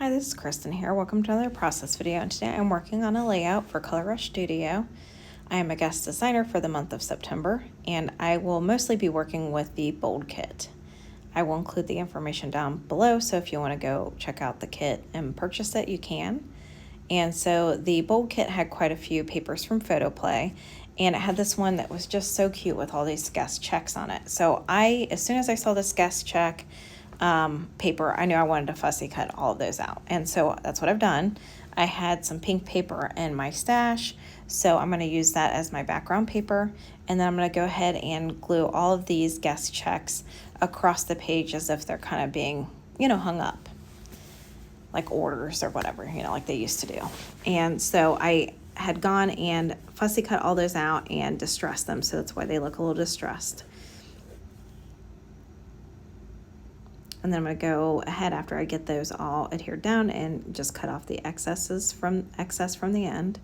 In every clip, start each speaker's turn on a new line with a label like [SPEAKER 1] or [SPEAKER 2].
[SPEAKER 1] Hi, this is Kristen here. Welcome to another process video, and today I'm working on a layout for Color Rush Studio. I am a guest designer for the month of September, and I will mostly be working with the Bold Kit. I will include the information down below, so if you want to go check out the kit and purchase it, you can. And so the Bold Kit had quite a few papers from PhotoPlay, and it had this one that was just so cute with all these guest checks on it. So as soon as I saw this guest check paper, I knew I wanted to fussy cut all of those out. And so that's what I've done. I had some pink paper in my stash, so I'm going to use that as my background paper. And then I'm going to go ahead and glue all of these guest checks across the page as if they're kind of being, hung up like orders or whatever, like they used to do. And so I had gone and fussy cut all those out and distressed them, so that's why they look a little distressed. And then I'm going to go ahead after I get those all adhered down and just cut off the excess from the end.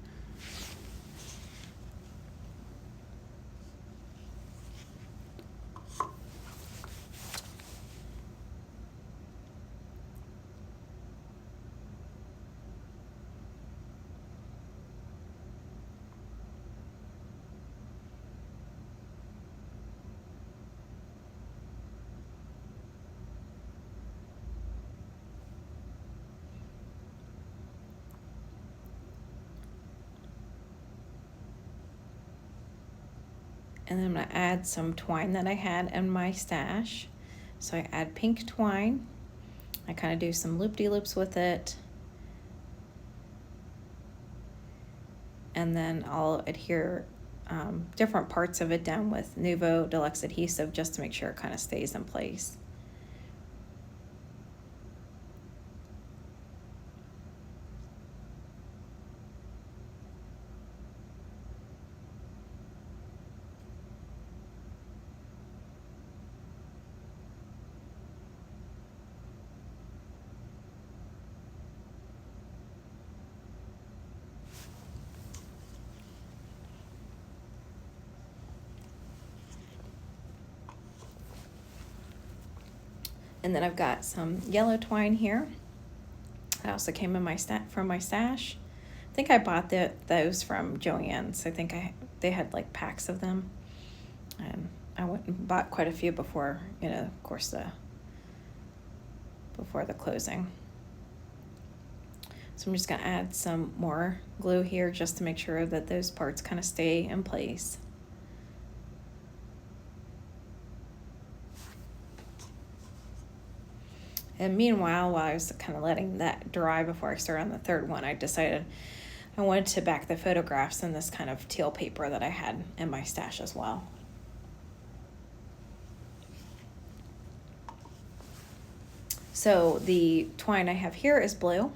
[SPEAKER 1] And then I'm going to add some twine that I had in my stash. So I add pink twine. I kind of do some loop-de-loops with it. And then I'll adhere different parts of it down with Nuvo Deluxe adhesive just to make sure it kind of stays in place. And then I've got some yellow twine here. That also came in from my stash. I think I bought those from Joann's. I think they had like packs of them, and I went and bought quite a few before, of course, before the closing. So I'm just gonna add some more glue here just to make sure that those parts kind of stay in place. And meanwhile, while I was kind of letting that dry before I started on the third one, I decided I wanted to back the photographs in this kind of teal paper that I had in my stash as well. So the twine I have here is blue.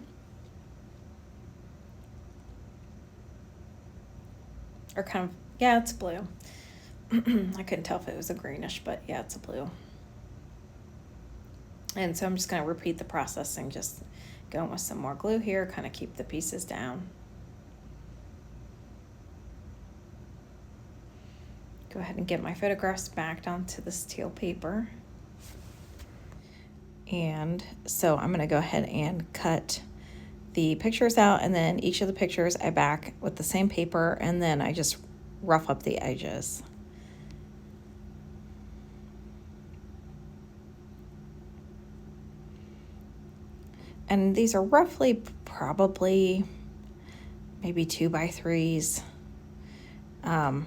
[SPEAKER 1] Or kind of, yeah, it's blue. I couldn't tell if it was a greenish, but yeah, it's a blue. And so I'm just going to repeat the process and just going with some more glue here, kind of keep the pieces down. Go ahead and get my photographs backed onto this teal paper. And so I'm going to go ahead and cut the pictures out, and then each of the pictures I back with the same paper, and then I just rough up the edges. And these are roughly probably maybe 2x3s. I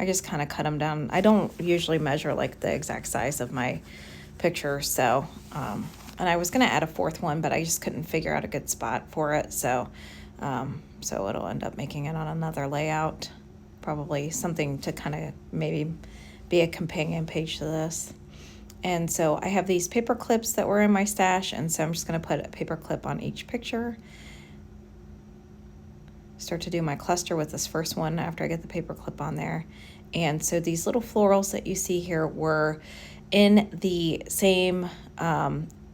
[SPEAKER 1] just kind of cut them down. I don't usually measure like the exact size of my picture, so and I was gonna add a fourth one, but I just couldn't figure out a good spot for it, so it'll end up making it on another layout, probably something to kind of maybe be a companion page to this. And so I have these paper clips that were in my stash, and so I'm just going to put a paper clip on each picture. Start to do my cluster with this first one after I get the paper clip on there. And so these little florals that you see here were in the same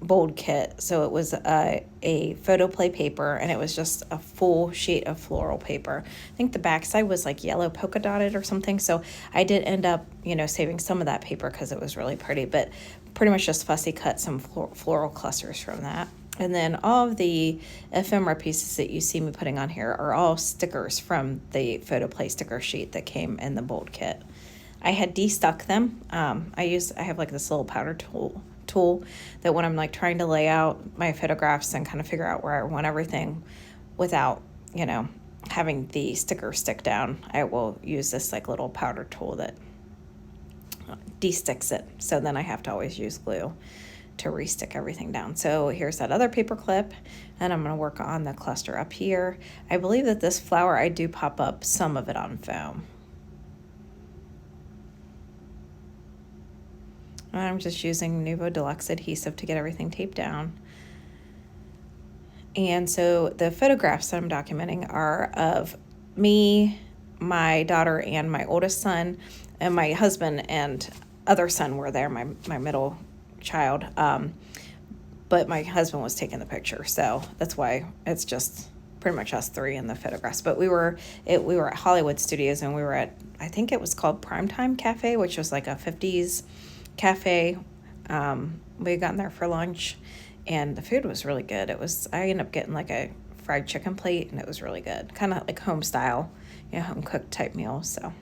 [SPEAKER 1] Bold Kit. So it was a PhotoPlay paper, and it was just a full sheet of floral paper. I think the backside was like yellow polka dotted or something. So I did end up, saving some of that paper because it was really pretty, but pretty much just fussy cut some floral clusters from that. And then all of the ephemera pieces that you see me putting on here are all stickers from the PhotoPlay sticker sheet that came in the bold kit. I had destuck them. I have like this little powder tool that when I'm like trying to lay out my photographs and kind of figure out where I want everything without, having the sticker stick down, I will use this like little powder tool that de-sticks it. So then I have to always use glue to re-stick everything down. So here's that other paper clip, and I'm going to work on the cluster up here. I believe that this flower, I do pop up some of it on foam. I'm just using Nuvo Deluxe adhesive to get everything taped down. And so the photographs that I'm documenting are of me, my daughter, and my oldest son, and my husband and other son were there, my middle child. But my husband was taking the picture, so that's why it's just pretty much us three in the photographs. But we were at Hollywood Studios, and we were at, I think it was called Primetime Cafe, which was like a 50s cafe. We had gotten there for lunch, and the food was really good. I ended up getting like a fried chicken plate, and it was really good, kind of like home style, home cooked type meal. So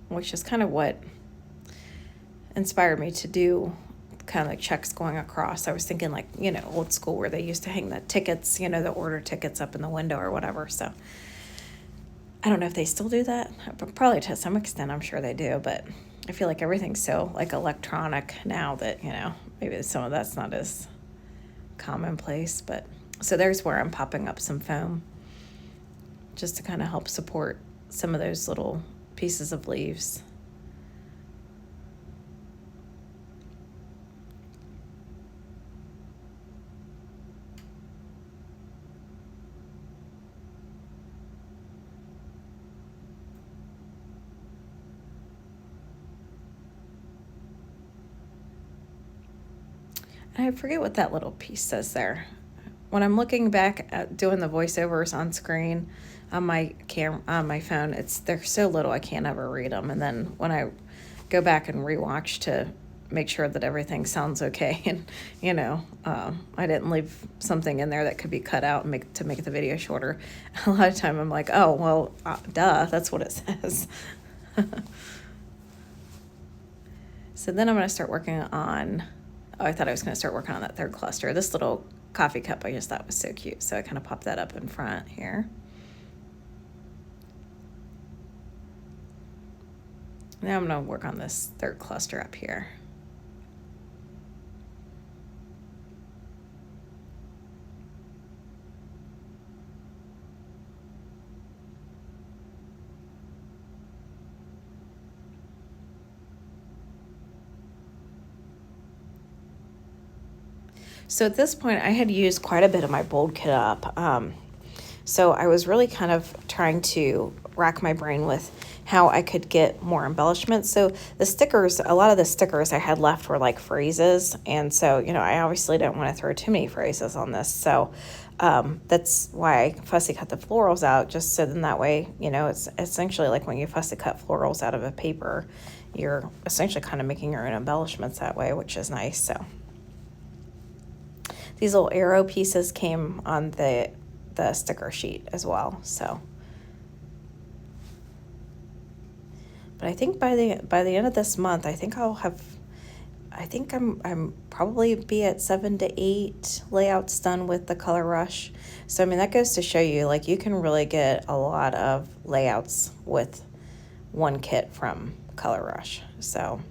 [SPEAKER 1] which is kind of what inspired me to do kind of like checks going across. I was thinking like, old school where they used to hang the tickets, the order tickets up in the window or whatever. So I don't know if they still do that. Probably to some extent, I'm sure they do, but I feel like everything's so like electronic now that, maybe some of that's not as commonplace. But so there's where I'm popping up some foam just to kind of help support some of those little pieces of leaves. I forget what that little piece says there. When I'm looking back at doing the voiceovers on screen on my phone, they're so little I can't ever read them. And then when I go back and rewatch to make sure that everything sounds okay, and I didn't leave something in there that could be cut out and to make the video shorter. A lot of time I'm like, oh well, duh, that's what it says. So then I'm going to start working on. Oh, I thought I was going to start working on that third cluster. This little coffee cup I just thought was so cute, so I kind of popped that up in front here. Now I'm going to work on this third cluster up here. So at this point, I had used quite a bit of my bold kit up. So I was really kind of trying to rack my brain with how I could get more embellishments. So the stickers, a lot of the stickers I had left were like phrases. And so, I obviously didn't want to throw too many phrases on this. So that's why I fussy cut the florals out, just so then that way, it's essentially like when you fussy cut florals out of a paper, you're essentially kind of making your own embellishments that way, which is nice. So these little arrow pieces came on the sticker sheet as well. So, but I think by the end of this month, I think I'm probably be at 7 to 8 layouts done with the Color Rush. So that goes to show you, like, you can really get a lot of layouts with one kit from Color Rush. So.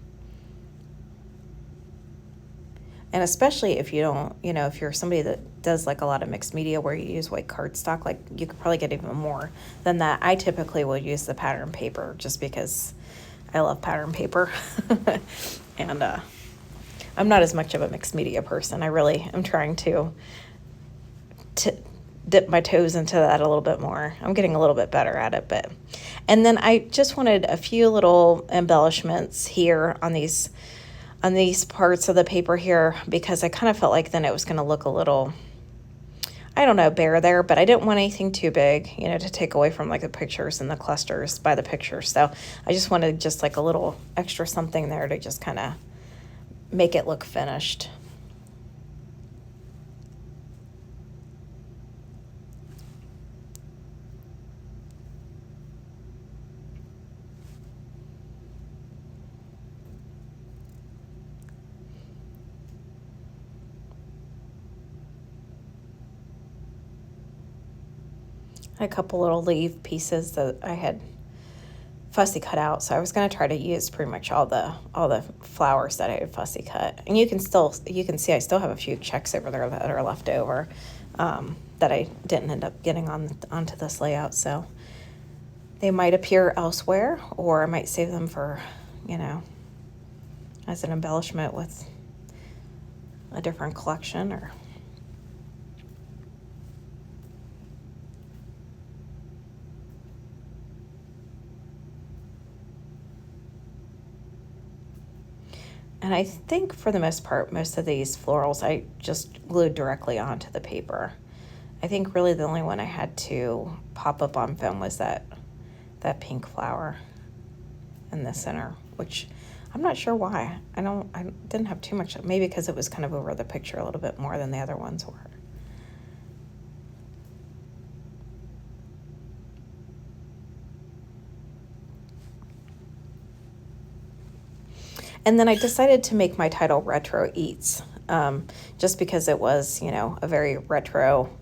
[SPEAKER 1] And especially if you don't, if you're somebody that does like a lot of mixed media where you use white cardstock, like you could probably get even more than that. I typically will use the pattern paper just because I love pattern paper. And I'm not as much of a mixed media person. I really am trying to dip my toes into that a little bit more. I'm getting a little bit better at it, and then I just wanted a few little embellishments here on these parts of the paper here, because I kind of felt like then it was going to look a little, I don't know, bare there, but I didn't want anything too big, you know, to take away from like the pictures and the clusters by the pictures. So I just wanted just like a little extra something there to just kind of make it look finished. A couple little leaf pieces that I had fussy cut out, so I was going to try to use pretty much all the flowers that I had fussy cut. And you can see I still have a few checks over there that are left over that I didn't end up getting onto this layout, so they might appear elsewhere, or I might save them for, you know, as an embellishment with a different collection. Or and I think for the most part, most of these florals I just glued directly onto the paper. I think really the only one I had to pop up on film was that pink flower in the center, which I'm not sure why. I didn't have too much, maybe because it was kind of over the picture a little bit more than the other ones were. And then I decided to make my title Retro Eats, just because it was, you know, a very retro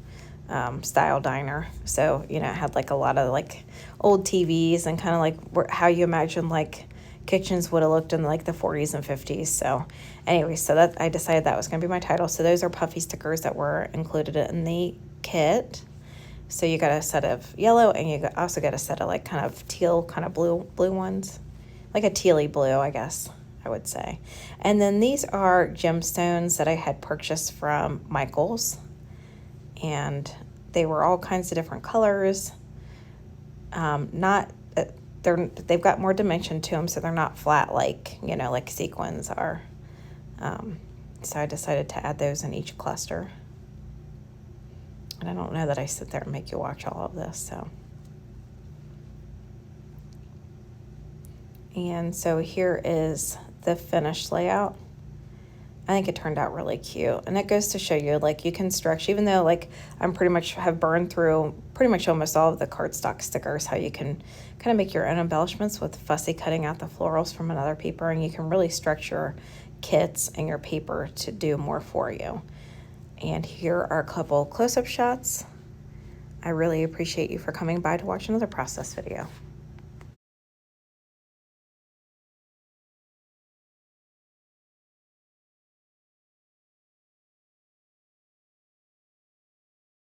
[SPEAKER 1] style diner. So, you know, it had like a lot of like old TVs and kind of like how you imagine like kitchens would have looked in like the 40s and 50s. So anyway, so that I decided that was going to be my title. So those are puffy stickers that were included in the kit. So you got a set of yellow, and you also got a set of like kind of teal, kind of blue ones, like a tealy blue, I guess I would say. And then these are gemstones that I had purchased from Michaels, and they were all kinds of different colors. They've got more dimension to them, so they're not flat like, you know, like sequins are. So I decided to add those in each cluster. And I don't know that I sit there and make you watch all of this, so. And so here is the finished layout. I think it turned out really cute, and it goes to show you like you can stretch, even though like I'm pretty much have burned through pretty much almost all of the cardstock stickers, how you can kind of make your own embellishments with fussy cutting out the florals from another paper, and you can really stretch your kits and your paper to do more for you. And here are a couple close-up shots. I really appreciate you for coming by to watch another process video.